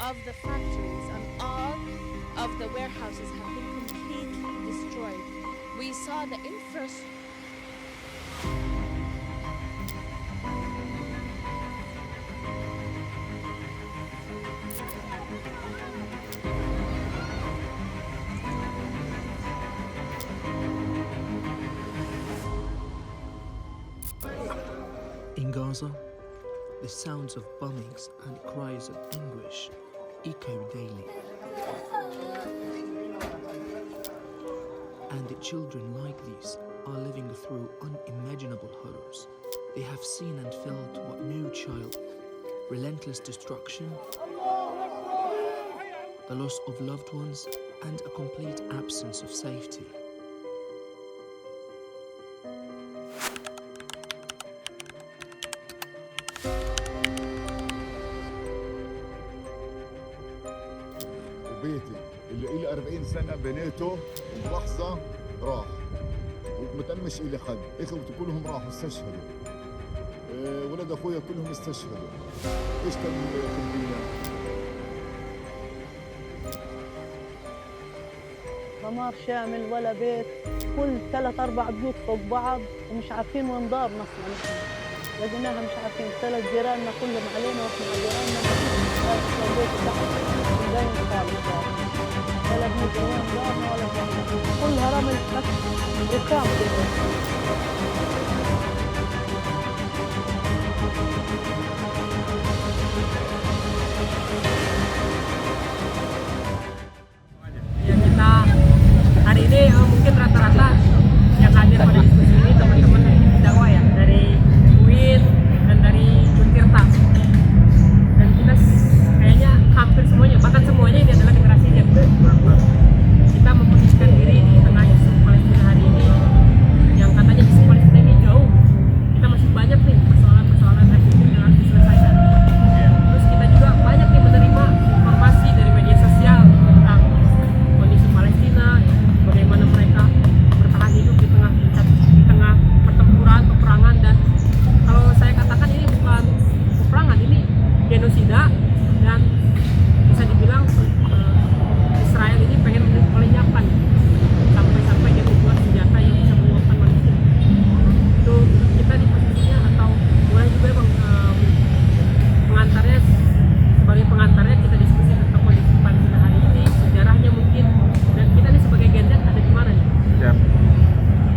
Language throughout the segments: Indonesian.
of the factories and all of the warehouses have been completely destroyed. We saw the infrastructure. In Gaza, the sounds of bombings and cries of anguish echo daily. And the children like these are living through unimaginable horrors. They have seen and felt what no child: relentless destruction, the loss of loved ones, and a complete absence of safety. بيتي اللي إلي 40 سنة بنيته بلحظة راح ومتأمش إلي حد، إخوتي كلهم راحوا استشهدوا، ولد أخويا كلهم استشهدوا. إيش كان خلينا؟ دمار شامل ولا بيت، كل 3-4 بيوت فوق بعض ومش عارفين وين دارنا اصلا. لقيناها مش عارفين، 3 جيراننا كلهم علينا واحنا على جيراننا، ما بيت تحت زين خالص ولا بنجي وين دارنا ولا دارنا، كلها رمل ركام كده. Kita hari ini mungkin rata-rata yang hadir pada diskusi ini teman-teman dakwah ya, dari UIN dan dari Untirta, dan kita kayaknya hampir semuanya, bahkan semuanya ini adalah generasi Z. Kita memposisikan diri di tengah isu Palestina hari ini, yang katanya isu Palestina ini jauh, kita masih banyak nih persoalan-persoalan refugee yang harus diselesaikan. Terus kita juga banyak nih menerima informasi dari media sosial tentang kondisi Palestina, bagaimana mereka bertahan hidup di tengah pertempuran, peperangan, dan kalau saya katakan ini bukan peperangan, ini genosida, dan bisa dibilang Israel ini pengen melenyapkan sampai dia membuat senjata yang bisa menguapkan manusia. Itu kita di posisinya, atau boleh juga bang pengantarnya, sebagai pengantarnya kita diskusi tentang kondisi Palestina hari ini, sejarahnya mungkin, dan kita nih sebagai Gendet ada di mana nih? Siap.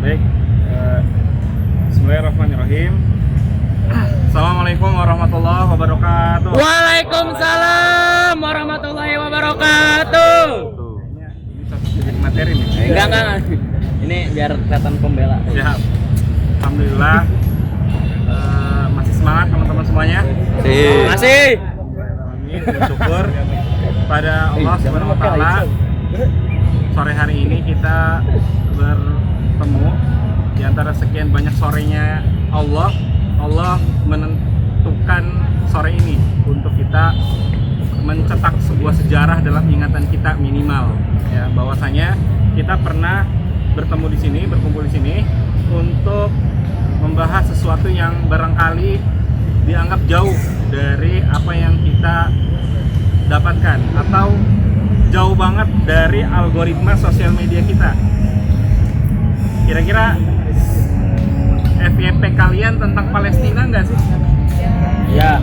Baik. Bismillahirrahmanirrahim. Assalamualaikum warahmatullahi wabarakatuh. Waalaikumsalam warahmatullahi wabarakatuh. Kayaknya ini cocok jadi materi nih. Enggak. Ini biar kelihatan pembela. Siap. Alhamdulillah. Masih semangat teman-teman semuanya. Masih. Amin. Bersyukur pada Allah Subhanahu wa taala. Sore hari ini kita bertemu di antara sekian banyak sorenya Allah menentukan sore ini untuk kita mencetak sebuah sejarah dalam ingatan kita minimal, ya, bahwasanya kita pernah bertemu di sini, berkumpul di sini untuk membahas sesuatu yang barangkali dianggap jauh dari apa yang kita dapatkan atau jauh banget dari algoritma sosial media kita. Kira-kira FYP kalian tentang Palestina nggak sih? Ya.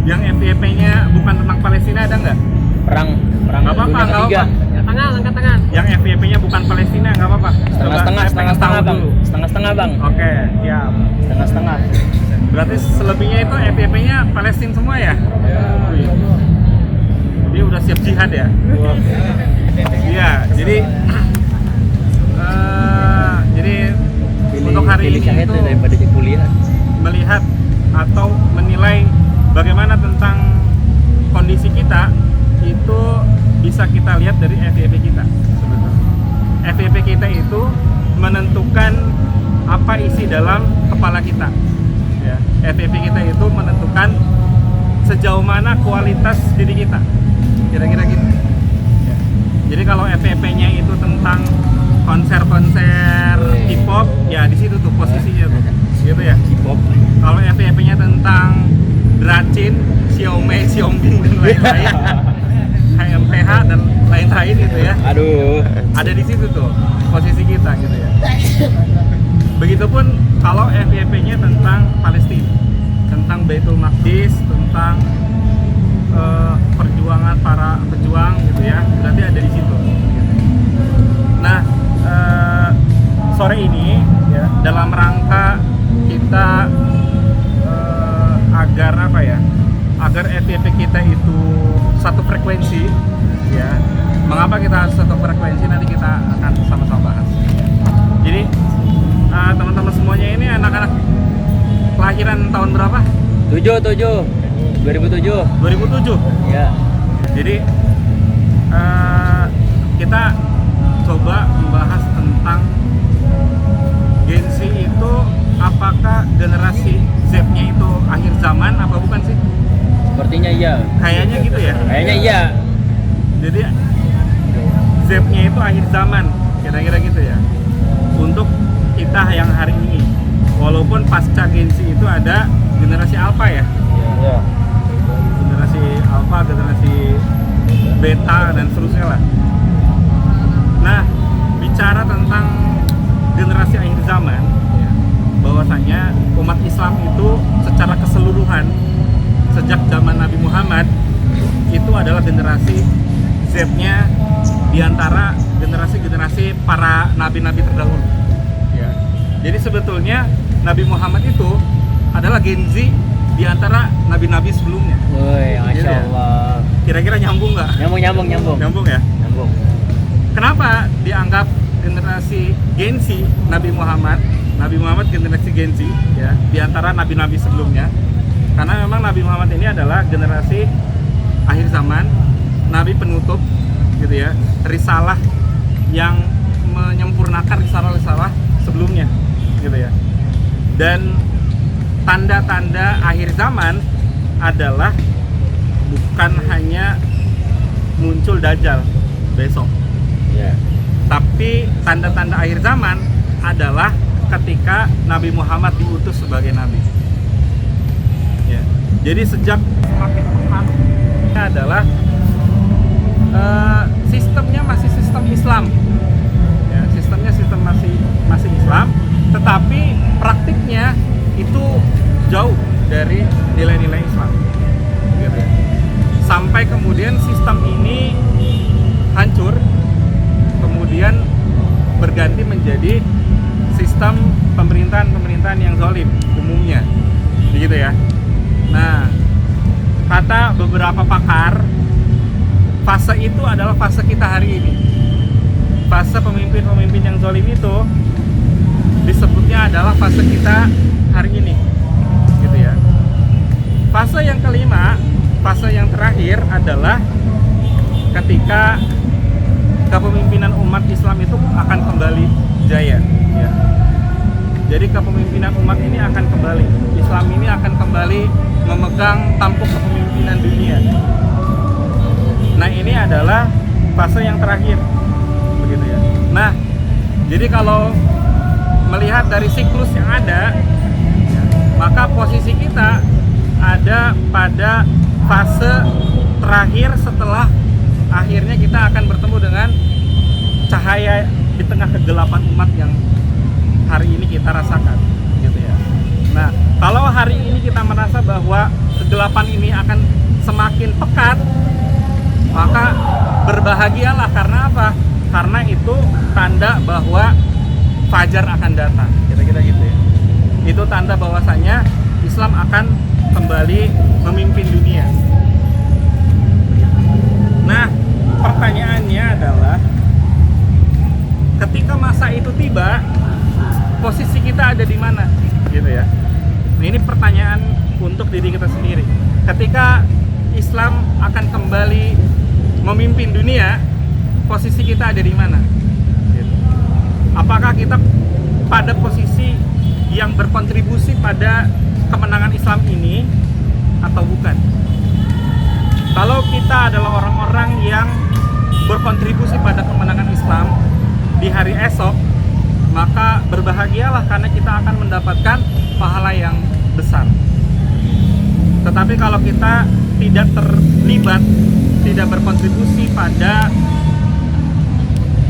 Yang FYP-nya bukan tentang Palestina ada nggak? Perang Nggak apa-apa, dunia nggak ketiga. apa-apa. Angkat tangan. Yang FYP-nya bukan Palestina nggak apa-apa. Setengah-setengah bang. Setengah-setengah bang. Oke, ya. Setengah-setengah. Berarti selebihnya itu FYP-nya Palestina semua ya? Wih. Dia udah siap jihad ya? Iya, jadi untuk hari ini itu daripada di kuliah. melihat atau menilai bagaimana tentang kondisi kita itu bisa kita lihat dari FYP kita sebetulnya. FYP kita itu menentukan apa isi dalam kepala kita, ya. FYP kita itu menentukan sejauh mana kualitas diri kita, kira-kira gitu, ya. Jadi kalau FYP-nya itu tentang konser-konser K-pop, ya di situ tuh posisinya tuh, gitu ya. K-pop. Kalau FYP-nya tentang Dracin, Xiaomi, Xiaomi dan lain-lain, HMPH dan lain-lain gitu ya. Aduh. Ada di situ tuh posisi kita gitu ya. Begitupun kalau FYP-nya tentang Palestina, tentang Baitul Maqdis, tentang perjuangan para pejuang gitu ya, berarti ada di situ. Nah, sore ini ya, dalam rangka kita agar apa ya, agar FYP kita itu satu frekuensi ya. Mengapa kita harus satu frekuensi, nanti kita akan sama-sama bahas. Jadi teman-teman semuanya ini anak-anak kelahiran tahun berapa? 2007. 2007. Ya. Jadi kita coba membahas tentang Gen Z itu, apakah generasi Z-nya itu akhir zaman apa bukan sih? Sepertinya iya. Kayaknya gitu ya. Kayaknya iya. Jadi Z-nya itu akhir zaman, kira-kira gitu ya. Untuk kita yang hari ini, walaupun pasca Gen Z itu ada generasi Alpha ya. Iya. Generasi Alpha, generasi Beta dan seterusnya lah. Nah, bicara tentang generasi akhir zaman, ya, bahwasanya umat Islam itu secara keseluruhan sejak zaman Nabi Muhammad itu adalah generasi Z-nya diantara generasi-generasi para nabi-nabi terdahulu. Ya. Jadi sebetulnya Nabi Muhammad itu adalah Gen Z diantara nabi-nabi sebelumnya. Woi, Masya Gitu ya? Allah. Kira-kira nyambung nggak? Nyambung. Nyambung ya? Nyambung. Kenapa dianggap generasi Gen Z Nabi Muhammad? Nabi Muhammad generasi Gen Z ya, diantara nabi-nabi sebelumnya. Karena memang Nabi Muhammad ini adalah generasi akhir zaman, nabi penutup gitu ya, risalah yang menyempurnakan risalah-risalah sebelumnya gitu ya. Dan tanda-tanda akhir zaman adalah bukan hanya muncul Dajjal besok, Iya. tapi tanda-tanda akhir zaman adalah ketika Nabi Muhammad diutus sebagai nabi. Ya. Jadi sejak semakin pekat adalah sistemnya masih sistem Islam. Ya, sistemnya sistem masih Islam, tetapi praktiknya itu jauh dari nilai-nilai Islam. Gitu ya. Sampai kemudian sistem ini hancur, kemudian berganti menjadi sistem pemerintahan yang zalim umumnya, begitu ya. Nah, kata beberapa pakar, fase itu adalah fase kita hari ini. Fase pemimpin-pemimpin yang zalim itu disebutnya adalah fase kita hari ini, gitu ya. Fase yang kelima, fase yang terakhir adalah ketika kepemimpinan umat Islam itu akan kembali jaya ya. Jadi kepemimpinan umat ini akan kembali, Islam ini akan kembali memegang tampuk kepemimpinan dunia. Nah, ini adalah fase yang terakhir begitu ya. Nah, jadi kalau melihat dari siklus yang ada ya, maka posisi kita ada pada fase terakhir setelah akhirnya kita akan bertemu dengan cahaya di tengah kegelapan umat yang hari ini kita rasakan gitu ya. Nah, kalau hari ini kita merasa bahwa kegelapan ini akan semakin pekat, maka berbahagialah. Karena apa? Karena itu tanda bahwa fajar akan datang, kira-kira gitu ya. Itu tanda bahwasanya Islam akan kembali memimpin dunia. Nah, pertanyaannya adalah ketika masa itu tiba, posisi kita ada di mana, gitu ya. Nah, ini pertanyaan untuk diri kita sendiri. Ketika Islam akan kembali memimpin dunia, posisi kita ada di mana? Gitu. Apakah kita pada posisi yang berkontribusi pada kemenangan Islam ini atau bukan? Kalau kita adalah orang-orang yang berkontribusi pada kemenangan Islam di hari esok, maka berbahagialah karena kita akan mendapatkan pahala yang besar. Tetapi kalau kita tidak terlibat, tidak berkontribusi pada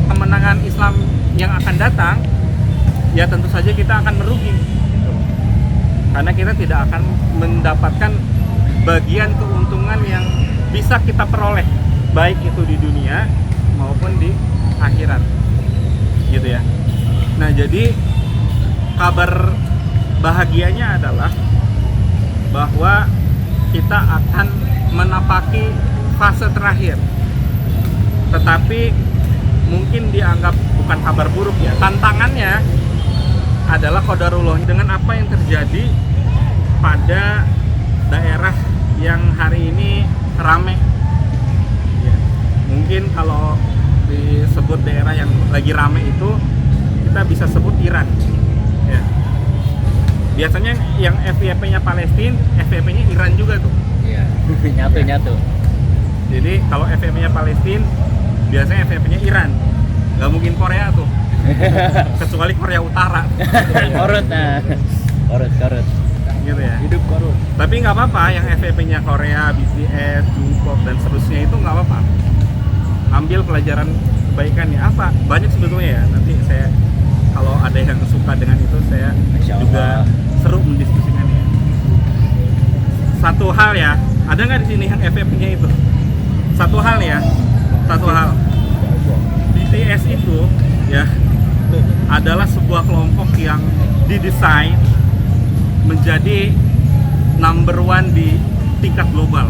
kemenangan Islam yang akan datang, ya tentu saja kita akan merugi. Karena kita tidak akan mendapatkan bagian keuntungan yang bisa kita peroleh, baik itu di dunia maupun di akhirat, gitu ya. Nah, jadi kabar bahagianya adalah bahwa kita akan menapaki fase terakhir. Tetapi mungkin dianggap bukan kabar buruk ya. Tantangannya adalah qadarullah, dengan apa yang terjadi pada daerah yang hari ini rame. Ya, mungkin kalau disebut daerah yang lagi rame itu kita bisa sebut Iran. Ya. Biasanya yang FYP-nya Palestina, FYP-nya Iran juga tuh. Iya. Nyatu. Jadi kalau FYP-nya Palestina, biasanya FYP-nya Iran. Gak mungkin Korea tuh. Kecuali Korea Utara. Korut nah. Korut. Gitu ya. Hidup korut. Tapi nggak apa-apa yang FYP-nya Korea, BTS, Jungkook dan seterusnya itu nggak apa-apa. Ambil pelajaran kebaikannya apa? Banyak sebetulnya ya. Nanti saya kalau ada yang suka dengan itu, saya Masya Allah. juga seru mendiskusikannya. Satu hal ya, ada nggak di sini yang FYP-nya itu? Satu hal. BTS itu ya adalah sebuah kelompok yang didesain menjadi number one di tingkat global.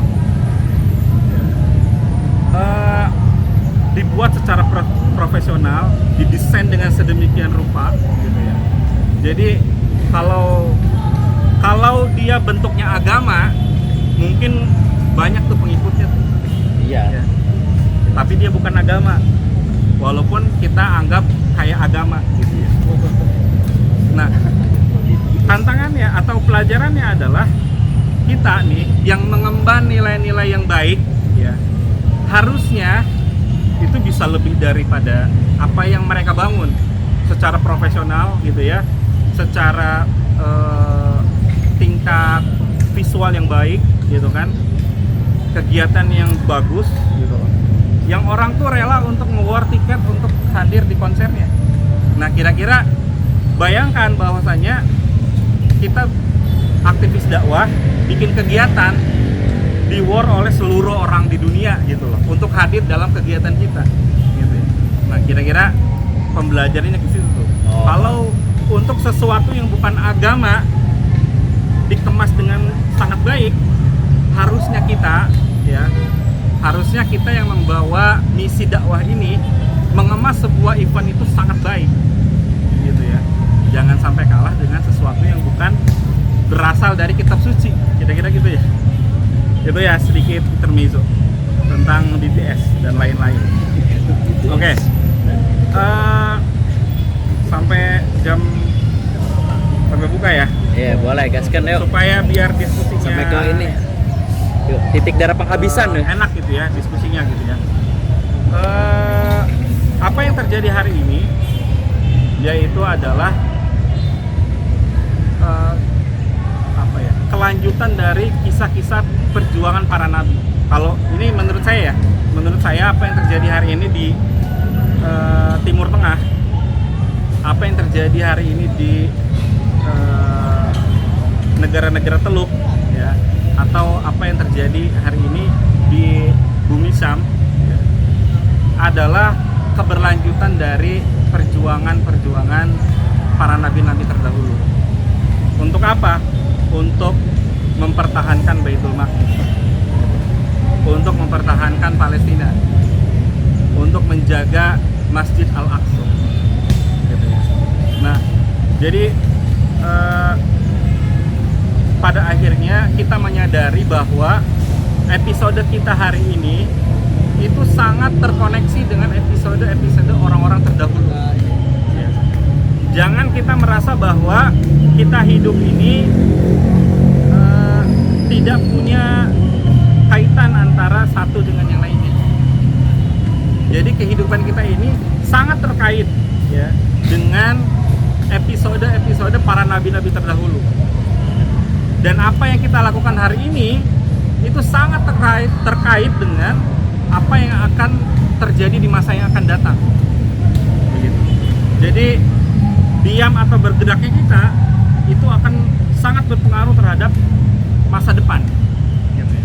Dibuat secara profesional, didesain dengan sedemikian rupa, gitu ya. Jadi kalau dia bentuknya agama, mungkin banyak tuh pengikutnya tuh. Iya. Ya. Tapi dia bukan agama, walaupun kita anggap kayak agama, gitu ya. Nah, tantangannya atau pelajarannya adalah kita nih yang mengemban nilai-nilai yang baik, ya, harusnya itu bisa lebih daripada apa yang mereka bangun secara profesional, gitu ya, secara tingkat visual yang baik, gitu kan, kegiatan yang bagus, gitu, yang orang tuh rela untuk nge-war tiket untuk hadir di konsernya. Nah, kira-kira bayangkan bahwasanya kita aktivis dakwah bikin kegiatan di war oleh seluruh orang di dunia, gitu loh, untuk hadir dalam kegiatan kita, gitu ya. Nah, kira-kira pembelajarannya ke situ tuh. Oh. Kalau untuk sesuatu yang bukan agama dikemas dengan sangat baik, harusnya kita yang membawa misi dakwah ini mengemas sebuah event itu sangat baik, gitu ya. Jangan sampai kalah dengan sesuatu yang bukan berasal dari kitab suci, kira-kira gitu ya. Itu ya sedikit intermezzo tentang BTS dan lain-lain. Oke. Sampai buka ya. Iya, boleh gaskan yuk. Supaya biar diskusinya Sampai ke ini. Yuk, titik darah penghabisan nih. enak gitu ya diskusinya, gitu ya. Apa yang terjadi hari ini yaitu adalah kelanjutan dari kisah-kisah perjuangan para nabi. Kalau ini menurut saya apa yang terjadi hari ini di Timur Tengah, apa yang terjadi hari ini di negara-negara Teluk, ya, atau apa yang terjadi hari ini di bumi Syam, ya, adalah keberlanjutan dari perjuangan para nabi-nabi terdahulu. Untuk apa? Untuk mempertahankan Baitul Maqdis, untuk mempertahankan Palestina, untuk menjaga Masjid Al-Aqsa, gitu ya. Nah, jadi pada akhirnya kita menyadari bahwa episode kita hari ini itu sangat terkoneksi dengan episode orang-orang terdahulu. Ya. Jangan kita merasa bahwa kita hidup ini tidak punya kaitan antara satu dengan yang lainnya. Jadi kehidupan kita ini sangat terkait, ya, dengan episode-episode para nabi-nabi terdahulu. Dan apa yang kita lakukan hari ini itu sangat terkait dengan apa yang akan terjadi di masa yang akan datang. Begitu. Jadi diam atau bergeraknya kita itu akan sangat berpengaruh terhadap masa depan. Gitu ya.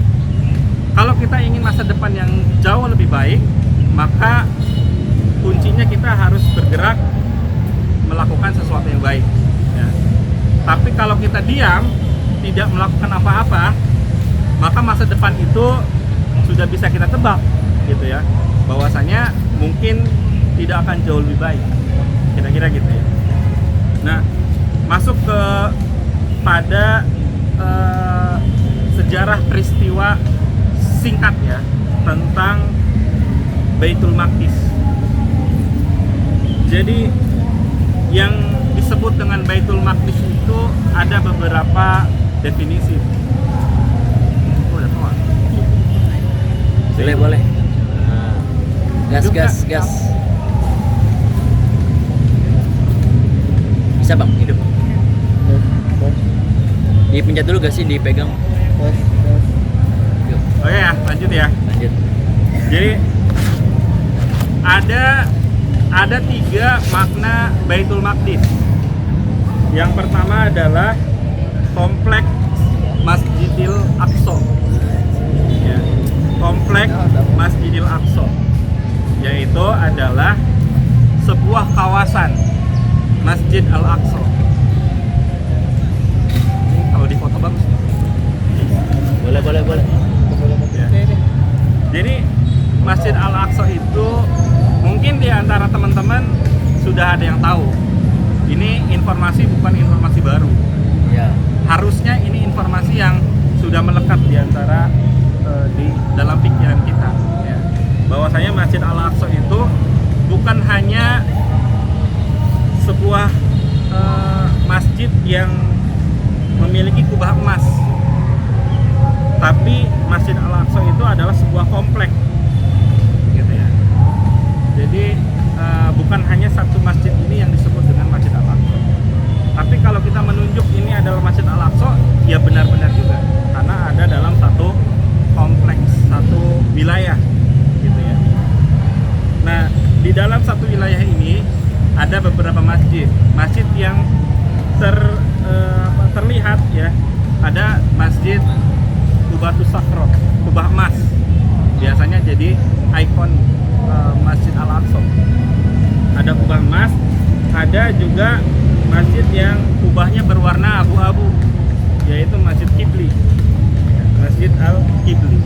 Kalau kita ingin masa depan yang jauh lebih baik, maka kuncinya kita harus bergerak melakukan sesuatu yang baik. Ya. Tapi kalau kita diam, tidak melakukan apa-apa, maka masa depan itu sudah bisa kita tebak, gitu ya, bahwasanya mungkin tidak akan jauh lebih baik, kira-kira gitu ya. Nah, masuk ke pada sejarah peristiwa singkat ya tentang Baitul Maqdis. Jadi yang disebut dengan Baitul Maqdis itu ada beberapa definisi. Oh, udah tua. Boleh. Nah, gas. Bisa bang, hidup. Dipencet dulu gak sih, dipegang? Yuk, Oke ya, lanjut ya. lanjut. Jadi ada 3 makna Baitul Maqdis. Yang pertama adalah kompleks Masjidil Aqsa. Ya, kompleks Masjidil Aqsa, yaitu adalah sebuah kawasan Masjid Al-Aqsa. Kalau di foto bagus. Boleh. Ya. Jadi Masjid Al-Aqsa itu mungkin di antara teman-teman sudah ada yang tahu. Ini informasi bukan informasi baru. Ya. Harusnya ini informasi yang sudah melekat di antara di dalam pikiran kita. Ya. Bahwasanya Masjid Al-Aqsa itu bukan hanya sebuah masjid yang memiliki kubah emas, tapi Masjid Al-Aqsa itu adalah sebuah kompleks, gitu ya. Jadi bukan hanya satu masjid ini yang disebut dengan Masjid Al-Aqsa. Tapi kalau kita menunjuk ini adalah Masjid Al-Aqsa, ya benar-benar juga, karena ada dalam satu kompleks, satu wilayah, gitu ya. Nah, di dalam satu wilayah ini ada beberapa masjid yang terlihat ya. Ada Masjid Qubatus Sakhra, kubah emas, biasanya jadi ikon Masjid Al-Aqsa. Ada kubah emas, ada juga masjid yang kubahnya berwarna abu-abu, yaitu Masjid Qibli, Masjid Al-Qibli.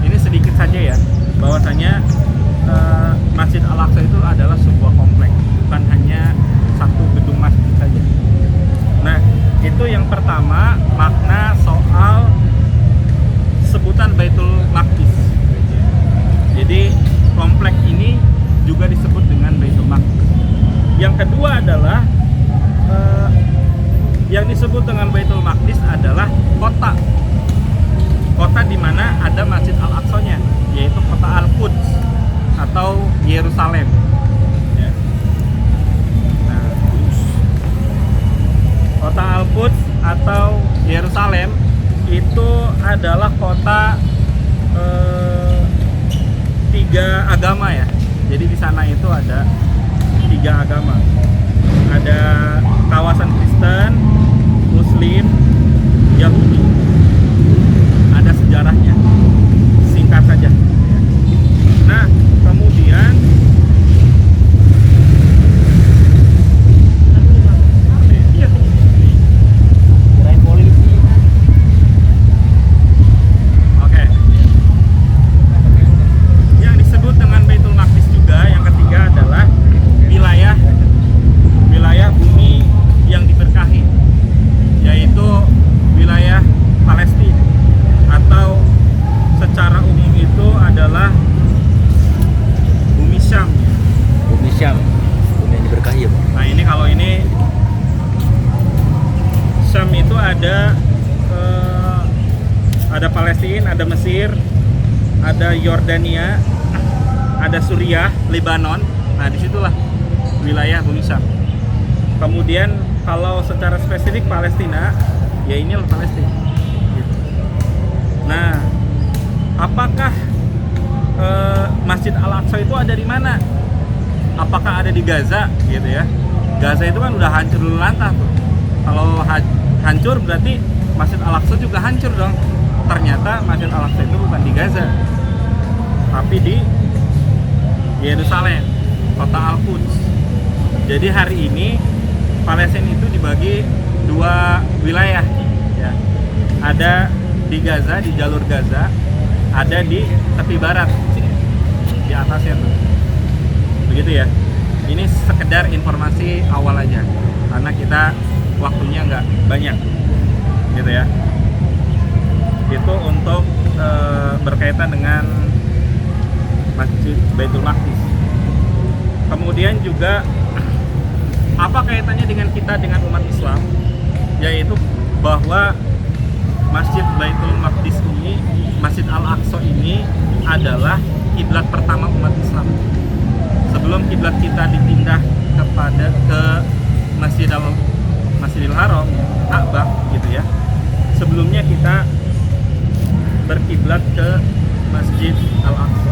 Ini sedikit saja ya, bahwasanya Masjid Al-Aqsa itu adalah sebuah kompleks, bukan hanya satu gedung masjid saja. Nah, itu yang pertama, makna soal sebutan Baitul Maqdis. Jadi kompleks ini juga disebut dengan Baitul Maqdis. Yang kedua adalah yang disebut dengan Baitul Maqdis adalah kota di mana ada Masjid Al-Aqsa-nya, yaitu kota Al-Quds atau Yerusalem. Ya. Nah, kota Al-Quds atau Yerusalem itu adalah kota 3 agama ya. Jadi di sana itu ada 3 agama. Ada kawasan Kristen, Muslim, Yahudi. Ada sejarahnya. Singkat saja. Nah, kemudian oke. Yang disebut dengan Baitul Maqdis juga yang ketiga adalah wilayah bumi yang diberkahi, yaitu wilayah Palestina, atau secara umum itu adalah bumi Syam. Bumi Syam, bumi yang diberkahi ya bang. Nah, ini kalau ini Syam itu ada Palestina, ada Mesir, ada Yordania, ada Suriah, Lebanon. Nah, disitulah wilayah bumi Syam. Kemudian kalau secara spesifik Palestina ya inilah Palestina. Gitu. Nah, apakah Masjid Al-Aqsa itu ada di mana? Apakah ada di Gaza gitu ya? Gaza itu kan udah hancur luluh lantah tuh. Kalau hancur berarti Masjid Al-Aqsa juga hancur dong. Ternyata Masjid Al-Aqsa itu bukan di Gaza, tapi di Yerusalem, kota Al-Quds. Jadi hari ini Palestina itu dibagi dua wilayah ya. Ada di Gaza, di jalur Gaza, ada di tepi barat di atasnya tuh. Begitu ya. Ini sekedar informasi awal aja karena kita waktunya nggak banyak gitu ya. Itu untuk berkaitan dengan Masjid Baitul Maqdis. Kemudian juga apa kaitannya dengan kita dengan umat Islam, yaitu bahwa Masjid Baitul Maqdis ini, Masjid Al-Aqsa ini adalah kiblat pertama umat Islam. Sebelum kiblat kita dipindah ke Masjidil Haram, Ka'bah gitu ya. Sebelumnya kita berkiblat ke Masjid Al-Aqsa.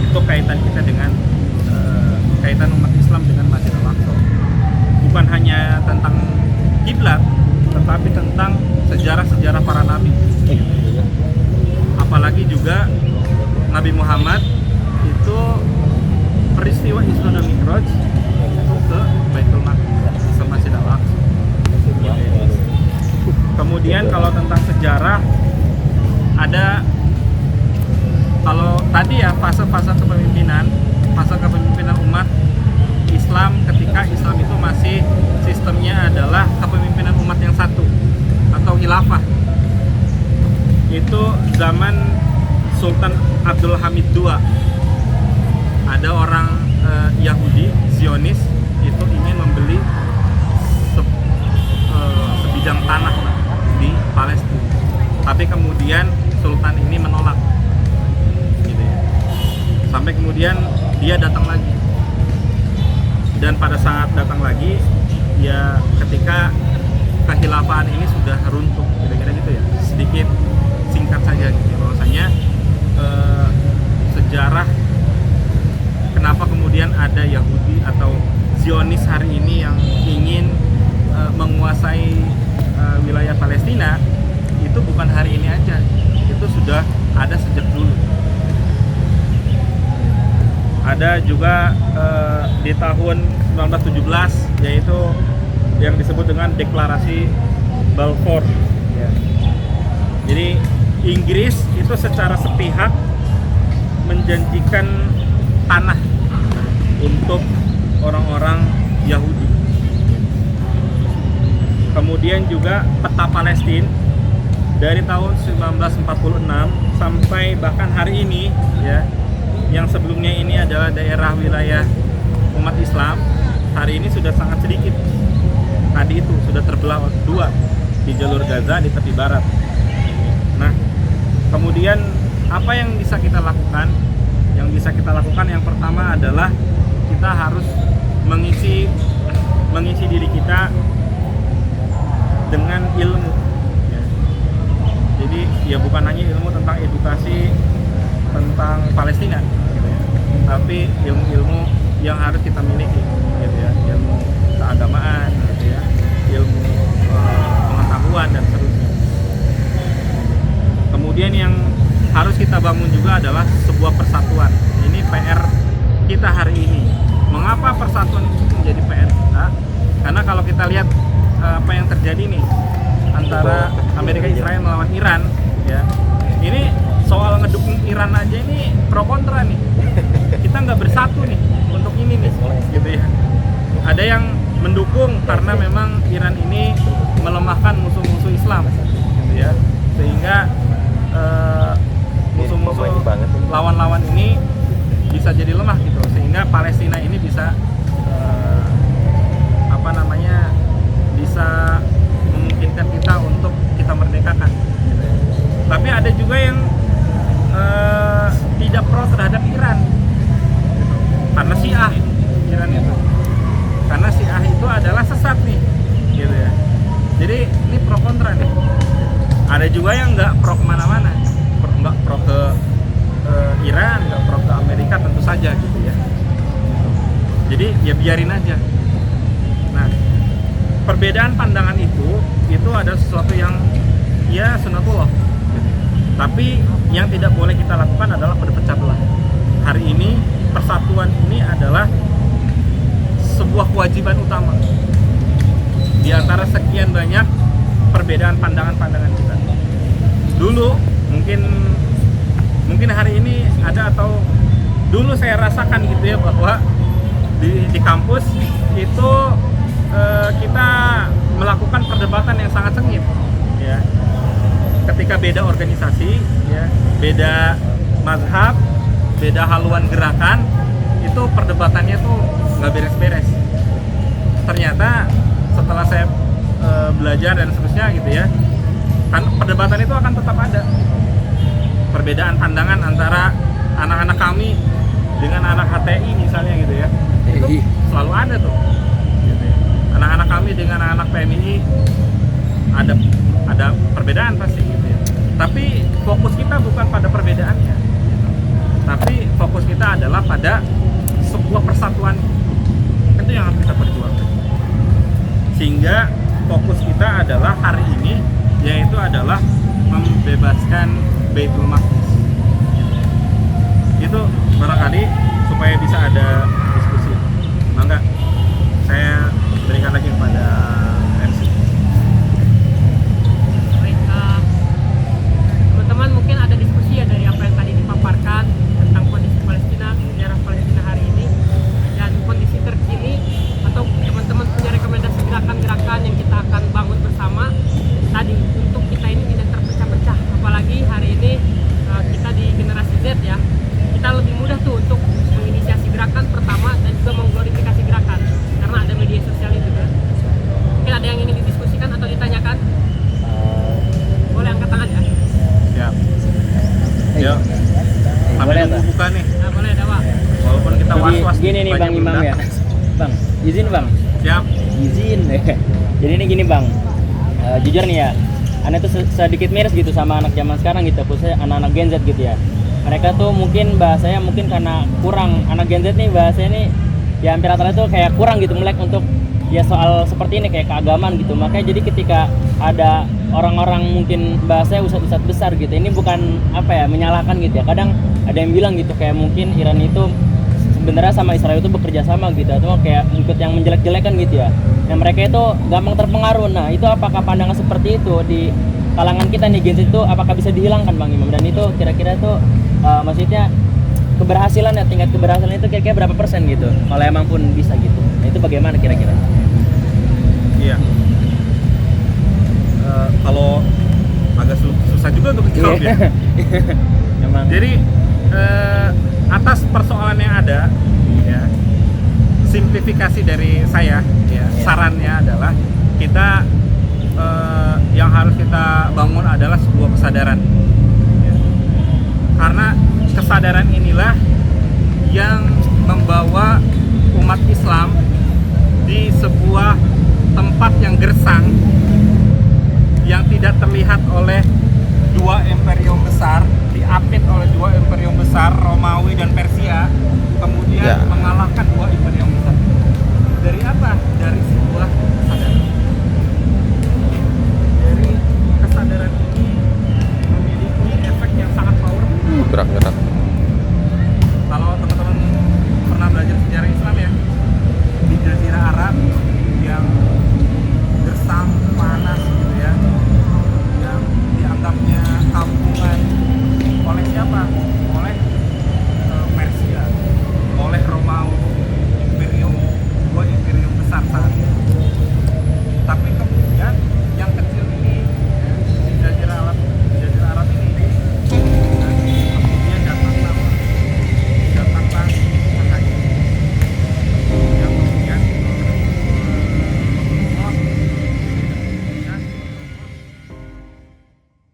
Itu kaitan kita dengan kaitan umat Islam dengan Masjid Al-Aqsa. Bukan hanya tentang kiblat, tetapi tentang sejarah-sejarah para nabi. Apalagi juga Nabi Muhammad itu peristiwa Isra dan Mi'raj itu ke Baitul Maqdis, ke Masjid Al-Aqsa. Kemudian kalau tentang sejarah ada, kalau tadi ya fase-fase kepemimpinan umat Islam ketika Islam itu masih sistemnya adalah kepemimpinan umat yang satu atau khilafah. Itu zaman Sultan Abdul Hamid II. Ada orang Yahudi Zionis itu ingin membeli sebidang tanah di Palestina, tapi kemudian Sultan ini menolak gitu ya. Sampai kemudian dia datang lagi, dan pada saat datang lagi ya ketika kekhilafahan ini sudah runtuh, kira-kira gitu ya. Sedikit singkat saja gitu ya, bahwasanya sejarah kenapa kemudian ada Yahudi atau Zionis hari ini yang ingin menguasai wilayah Palestina, itu bukan hari ini aja, itu sudah ada sejak dulu. Ada juga di tahun 1917, yaitu yang disebut dengan Deklarasi Balfour ya. Jadi Inggris itu secara sepihak menjanjikan tanah untuk orang-orang Yahudi. Kemudian juga peta Palestina dari tahun 1946 sampai bahkan hari ini ya, yang sebelumnya ini adalah daerah wilayah umat Islam, hari ini sudah sangat sedikit. Tadi itu sudah terbelah dua, di jalur Gaza, di tepi barat. Nah, kemudian apa yang bisa kita lakukan? Yang bisa kita lakukan yang pertama adalah kita harus mengisi diri kita dengan ilmu ya. Jadi ya bukan hanya ilmu tentang edukasi tentang Palestina gitu ya, tapi ilmu-ilmu yang harus kita miliki gitu ya, ilmu keagamaan gitu ya, ilmu pengetahuan dan seterusnya. Kemudian yang harus kita bangun juga adalah sebuah persatuan. Ini PR kita hari ini. Mengapa persatuan itu menjadi PR kita? Karena kalau kita lihat apa yang terjadi nih antara Amerika Israel melawan Iran ya, ini soal ngedukung Iran aja ini pro kontra nih. Kita nggak bersatu nih untuk ini nih gitu ya. Ada yang mendukung karena memang Iran ini melemahkan musuh-musuh Islam gitu ya, sehingga musuh-musuh lawan-lawan ini bisa jadi lemah gitu, sehingga Palestina ini bisa bisa memungkinkan kita untuk kita merdekakan gitu ya. Tapi ada juga yang tidak pro terhadap Iran gitu. Karena Syiah Iran itu, karena Syiah itu adalah sesat nih gitu ya. Jadi ini pro kontra nih. Ada juga yang nggak pro kemana-mana, nggak pro ke Iran, nggak pro ke Amerika tentu saja gitu ya. Jadi ya biarin aja. Nah, perbedaan pandangan itu adalah sesuatu yang ya sunatullah. Tapi yang tidak boleh kita lakukan adalah berpecah belah. Hari ini persatuan ini adalah sebuah kewajiban utama di antara sekian banyak perbedaan pandangan-pandangan kita. Dulu mungkin hari ini ada, atau dulu saya rasakan gitu ya, bahwa di kampus itu kita melakukan perdebatan yang sangat sengit ya. Ketika beda organisasi ya, beda mazhab, beda haluan gerakan, itu perdebatannya tuh nggak beres-beres. Ternyata setelah saya belajar dan seterusnya gitu ya, kan perdebatan itu akan tetap ada. Perbedaan pandangan antara anak-anak kami dengan anak HTI misalnya gitu ya, itu selalu ada tuh gitu ya. Anak-anak kami dengan anak PMI ada perbedaan pasti gitu ya. Tapi fokus kita bukan pada perbedaannya gitu. Tapi fokus kita adalah pada sebuah persatuan. Itu yang harus kita perjuangkan. Sehingga fokus kita adalah hari ini, yaitu adalah membebaskan Baitul Maqdis. Itu barangkali supaya bisa ada diskusi. Maka saya berikan lagi kepada MC. Baik, teman-teman, mungkin ada diskusi ya dari apa yang tadi dipaparkan tentang kondisi Palestina, sejarah Palestina hari ini, dan kondisi terkini, atau teman-teman punya rekomendasi gerakan-gerakan yang kita akan bangun bersama tadi untuk kita ini tidak terpecah-pecah. Apalagi hari ini kita di generasi Z ya, kita lebih mudah tuh untuk menginisiasi gerakan pertama dan juga mengglorifikasi gerakan karena ada media sosial itu kan. Mungkin ada yang ingin didiskusikan atau ditanyakan? Boleh angkat tangan ya. Siap. Yuk. Sampai nunggu buka nih. Nah, boleh ada Pak. Walaupun kita was-was. Gini nih banyak Bang Imam belum ya. datang. Bang, izin Bang. Siap. Izin. Jadi ini gini Bang. Jujur nih ya, Anda tuh sedikit miris gitu sama anak zaman sekarang gitu, khususnya anak-anak Gen Z gitu ya. Mereka tuh mungkin bahasanya mungkin karena kurang, anak Gen Z nih bahasanya nih ya hampir rata-rata tuh kayak kurang gitu melek untuk ya soal seperti ini kayak keagamaan gitu. Makanya jadi ketika ada orang-orang mungkin bahasanya ustadz besar gitu, ini bukan apa ya menyalahkan gitu ya. Kadang ada yang bilang gitu kayak mungkin Iran itu sebenarnya sama Israel itu bekerja sama gitu, atau kayak ikut yang menjelek-jelekan gitu ya. Nah mereka itu gampang terpengaruh. Nah itu apakah pandangan seperti itu di kalangan kita nih Gen Z itu apakah bisa dihilangkan Bang Imam? Dan itu kira-kira tuh maksudnya keberhasilan ya, tingkat keberhasilan itu kira-kira berapa persen gitu kalau emang pun bisa gitu. Nah itu bagaimana kira-kira? Iya. Kalau agak susah juga untuk dijawab ya. Emang. Jadi atas persoalan yang ada ya, simplifikasi dari saya ya, sarannya adalah kita yang harus kita bangun adalah sebuah kesadaran ya. Karena kesadaran inilah yang membawa umat Islam di sebuah tempat yang gersang, yang tidak terlihat oleh dua imperium besar, diapit oleh dua imperium besar, Romawi dan Persia, kemudian mengalahkan dua imperium besar. Dari apa? Dari sebuah